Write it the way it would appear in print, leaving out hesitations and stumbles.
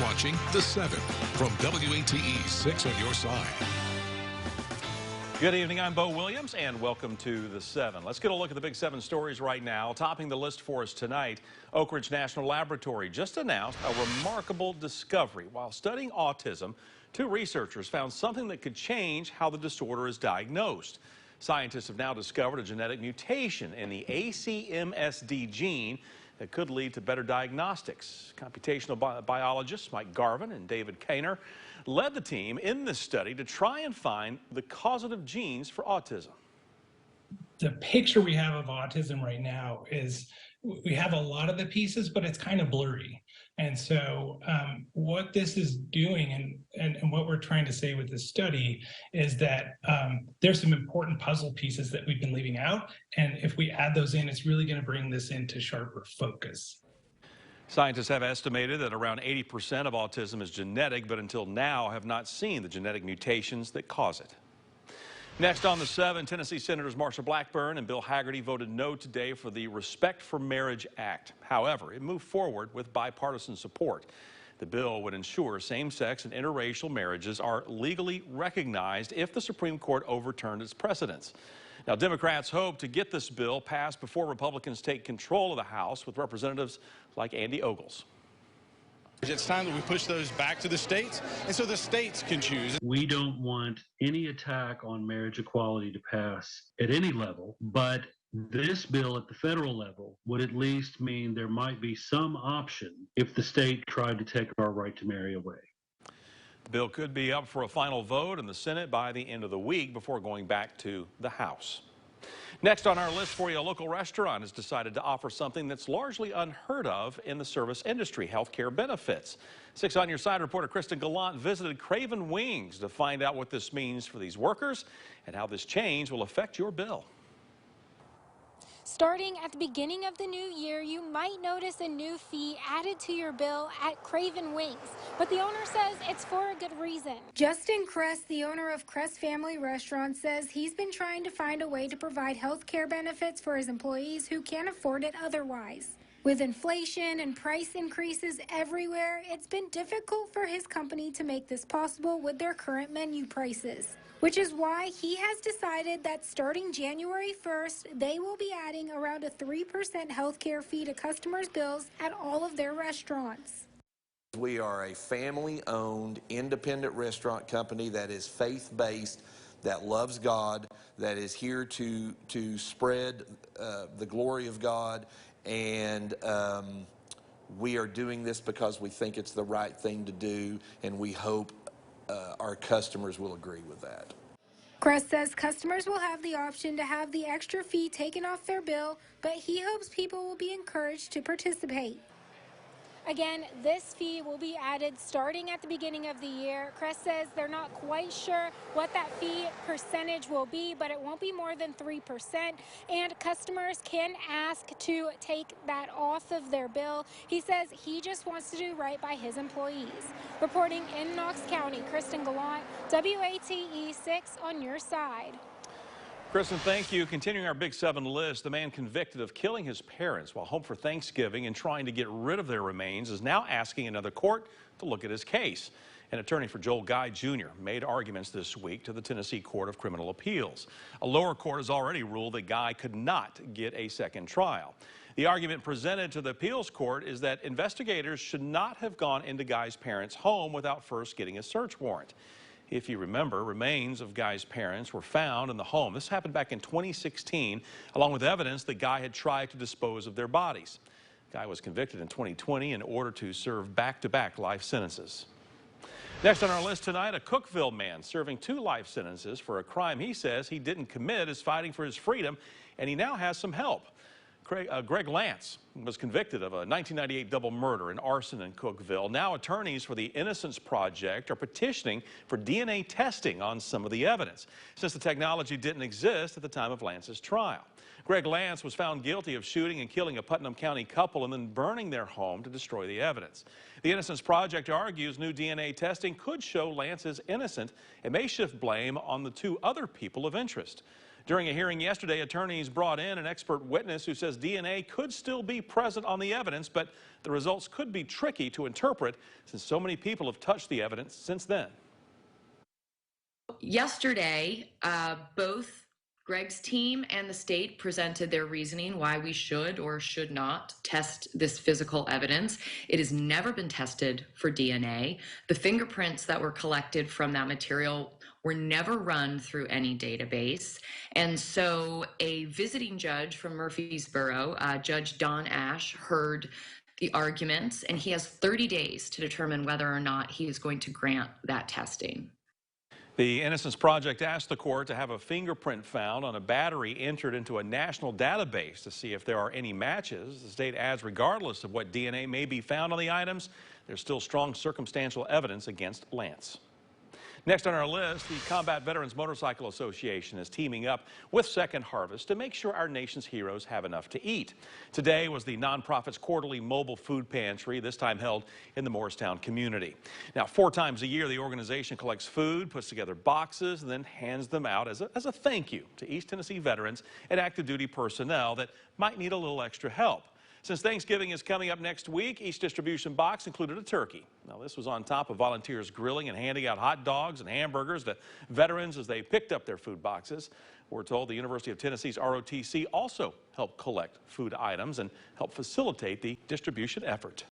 watching The 7 from WATE 6 on your side. Good evening, I'm Bo Williams, and welcome to The 7. Let's get a look at the big 7 stories right now. Topping the list for us tonight, Oak Ridge National Laboratory just announced a remarkable discovery. While studying autism, 2 researchers found something that could change how the disorder is diagnosed. Scientists have now discovered a genetic mutation in the ACMSD gene that could lead to better diagnostics. Computational biologists Mike Garvin and David Kainer led the team in this study to try and find the causative genes for autism. The picture we have of autism right now is we have a lot of the pieces, but it's kind of blurry. And so what this is doing and what we're trying to say with this study is that there's some important puzzle pieces that we've been leaving out. And if we add those in, it's really going to bring this into sharper focus. Scientists have estimated that around 80% of autism is genetic, but until now have not seen the genetic mutations that cause it. Next on The 7, Tennessee Senators Marsha Blackburn and Bill Hagerty voted no today for the Respect for Marriage Act. However, it moved forward with bipartisan support. The bill would ensure same-sex and interracial marriages are legally recognized if the Supreme Court overturned its precedents. Now, Democrats hope to get this bill passed before Republicans take control of the House with representatives like Andy Ogles. It's time that we push those back to the states, and so the states can choose. We don't want any attack on marriage equality to pass at any level, but this bill at the federal level would at least mean there might be some option if the state tried to take our right to marry away. The bill could be up for a final vote in the Senate by the end of the week before going back to the House. Next on our list for you, a local restaurant has decided to offer something that's largely unheard of in the service industry, health care benefits. 6 on Your Side reporter Kristen Gallant visited Craven Wings to find out what this means for these workers and how this change will affect your bill. Starting at the beginning of the new year, you might notice a new fee added to your bill at Craven Wings, but the owner says it's for a good reason. Justin Kress, the owner of Kress Family Restaurant, says he's been trying to find a way to provide health care benefits for his employees who can't afford it otherwise. With inflation and price increases everywhere, it's been difficult for his company to make this possible with their current menu prices, which is why he has decided that starting January 1st, they will be adding around a 3% healthcare fee to customers' bills at all of their restaurants. We are a family-owned, independent restaurant company that is faith-based, that loves God, that is here to spread the glory of God, and we are doing this because we think it's the right thing to do, and we hope our customers will agree with that. Kress says customers will have the option to have the extra fee taken off their bill, but he hopes people will be encouraged to participate. Again, this fee will be added starting at the beginning of the year. Kress says they're not quite sure what that fee percentage will be, but it won't be more than 3%. And customers can ask to take that off of their bill. He says he just wants to do right by his employees. Reporting in Knox County, Kristen Gallant, WATE 6 on Your Side. Kristen, thank you. Continuing our Big 7 list, the man convicted of killing his parents while home for Thanksgiving and trying to get rid of their remains is now asking another court to look at his case. An attorney for Joel Guy Jr. made arguments this week to the Tennessee Court of Criminal Appeals. A lower court has already ruled that Guy could not get a second trial. The argument presented to the appeals court is that investigators should not have gone into Guy's parents' home without first getting a search warrant. If you remember, remains of Guy's parents were found in the home. This happened back in 2016, along with evidence that Guy had tried to dispose of their bodies. Guy was convicted in 2020 in order to serve back-to-back life sentences. Next on our list tonight, a Cookeville man serving 2 life sentences for a crime he says he didn't commit is fighting for his freedom, and he now has some help. Greg Lance was convicted of a 1998 double murder and arson in Cookeville. Now attorneys for the Innocence Project are petitioning for DNA testing on some of the evidence, since the technology didn't exist at the time of Lance's trial. Greg Lance was found guilty of shooting and killing a Putnam County couple and then burning their home to destroy the evidence. The Innocence Project argues new DNA testing could show Lance is innocent and may shift blame on the 2 other people of interest. During a hearing yesterday, attorneys brought in an expert witness who says DNA could still be present on the evidence, but the results could be tricky to interpret since so many people have touched the evidence since then. Yesterday, both Greg's team and the state presented their reasoning why we should or should not test this physical evidence. It has never been tested for DNA. The fingerprints that were collected from that material were never run through any database. And so a visiting judge from Murfreesboro, Judge Don Ash, heard the arguments, and he has 30 days to determine whether or not he is going to grant that testing. The Innocence Project asked the court to have a fingerprint found on a battery entered into a national database to see if there are any matches. The state adds, regardless of what DNA may be found on the items, there's still strong circumstantial evidence against Lance. Next on our list, the Combat Veterans Motorcycle Association is teaming up with Second Harvest to make sure our nation's heroes have enough to eat. Today was the nonprofit's quarterly mobile food pantry, this time held in the Morristown community. Now, 4 times a year, the organization collects food, puts together boxes, and then hands them out as a thank you to East Tennessee veterans and active duty personnel that might need a little extra help. Since Thanksgiving is coming up next week, each distribution box included a turkey. Now, this was on top of volunteers grilling and handing out hot dogs and hamburgers to veterans as they picked up their food boxes. We're told the University of Tennessee's ROTC also helped collect food items and help facilitate the distribution effort.